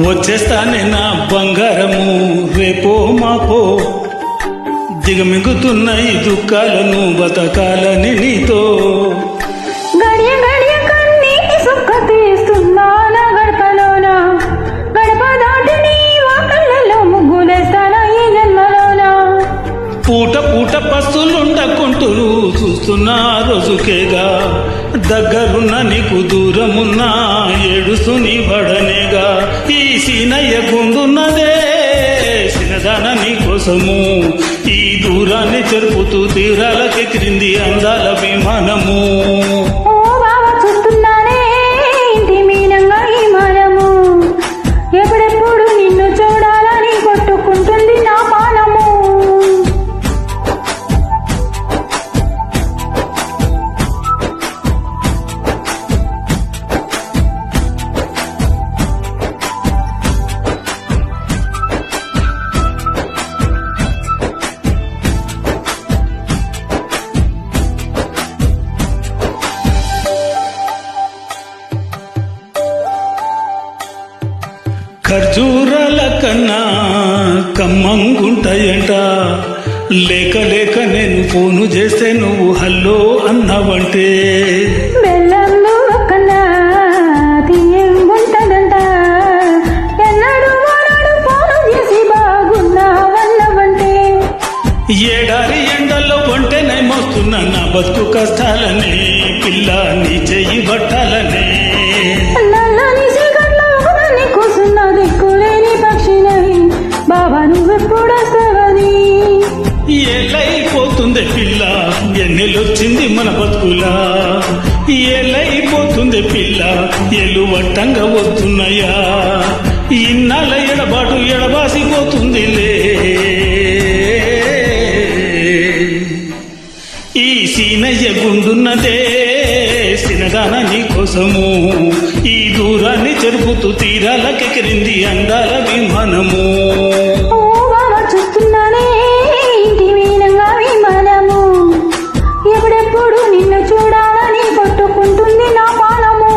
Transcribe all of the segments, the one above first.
వచ్చేస్తానే నా బంగారము రేపో మాపో దిగమిగుతున్న ఈ దుఃఖాలను బతకాలని నీతో గడియ గడియ కన్నీటి సుక్క తీస్తున్నాన గడపలోన గడప దాటి నీ వాకళ్ళలో ముగ్గులేస్తాన ఈ జన్మలోన పూట పూట పస్తులుండకుంటూ చూస్తున్నా రోజుకేగా దగ్గరున్న నీకు దూరమున్నా ఏడుస్తూ నీ పడనేగా ఈ సీనయ్య గుండున్నదే సినదాన నీ కోసము ఈ దూరాన్ని చెరుపుతూ తీరాలకెక్కింది అందాల విమానము ఓ బావ చూస్తున్నానే ఇంటి మీనంగా ఈ మానము ఎప్పుడెప్పుడు నిన్ను చూడాలని కొట్టుకుంటుంది నా పానము ఖర్జూరాల కన్నా కమ్మంగుంటాయంట లేక లేక నేను ఫోను చేస్తే నువ్వు హల్లో అన్నావంటే బెల్లంలో కన్నా తీయంగుంటదంట ఎన్నడు వాడు ఫోను చేసి బాగున్నావన్నవంటే ఏడారి ఎండల్లో ఒంటెనై మోస్తున్న నా బతుకు కష్టాలనే పిల్ల నీ చెయ్యి బట్టాలనే నల్లని చీకట్లో ఒకదాన్ని కూసున్న దిక్కులేని పక్షినై బాబా నువ్వెప్పుడొస్తావని ఏలైపోతుంది పిల్ల ఎన్నెలొచ్చింది మన బతుకులా ఏలైపోతుంది పిల్ల ఎలువట్టంగా వస్తున్నాయా ఇన్నాళ్ళ ఎడబాటు ఎడబాసిపోతుందిలే ఈ సీనయ్య గుండున్నదే సినదాన నీ కోసము ఈ దూరాన్ని చెరుపుతూ తీరాలకెక్కింది అందాల విమానము ఓ బాబా చూస్తున్నానే ఇంటి మీనంగా విమానము ఎప్పుడెప్పుడు నిన్ను చూడాలని కొట్టుకుంటుంది నా పానము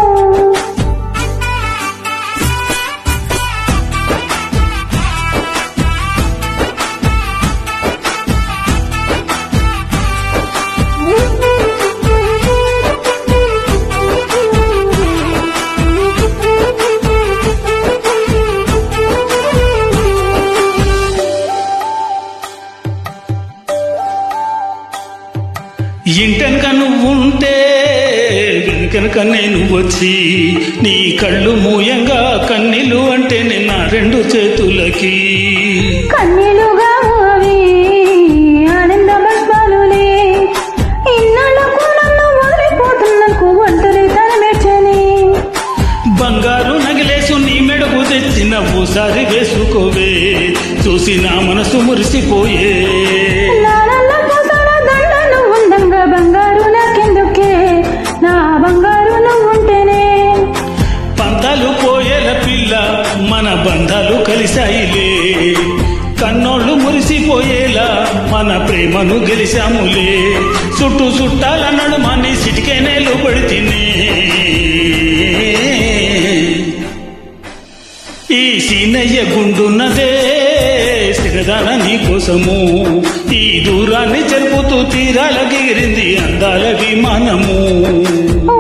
ఇంటెనక నువ్వుంటే వెనుకనక నేను వచ్చి నీ కళ్ళు మూయంగా కన్నీళ్ళు అంటే నిన్న రెండు చేతులకి కన్నీలుగా అవి ఆనంద బస్బాలులే ఇన్నాళ్ళకు నన్ను వదిలిపోతున్నకు ఒంటరి తనమెచ్చని బంగారు నగిలేసు నీ మెడకు తెచ్చిన ఓసారి వేసుకోవే చూసి నా మనసు మురిసిపోయే నానల్ల పూసల దండను ఉందంగా బంగారు నాకెందుకే నా బంగారు నువ్వుంటేనే పంతాలు పోయేల పిల్ల మన బంధాలు కలిశాయిలే కన్నోళ్ళు మురిసిపోయేలా మన ప్రేమను గెలిచాములే చుట్టూ చుట్టాల నడుమని సిటికేనేలు పడితేనే ఈ సీనయ్య గుండున్నదే సిరదాన నీ కోసము ఈ దూరాన్ని జరుపుతూ తీరాలకెగిరింది అందాల విమానము ఓ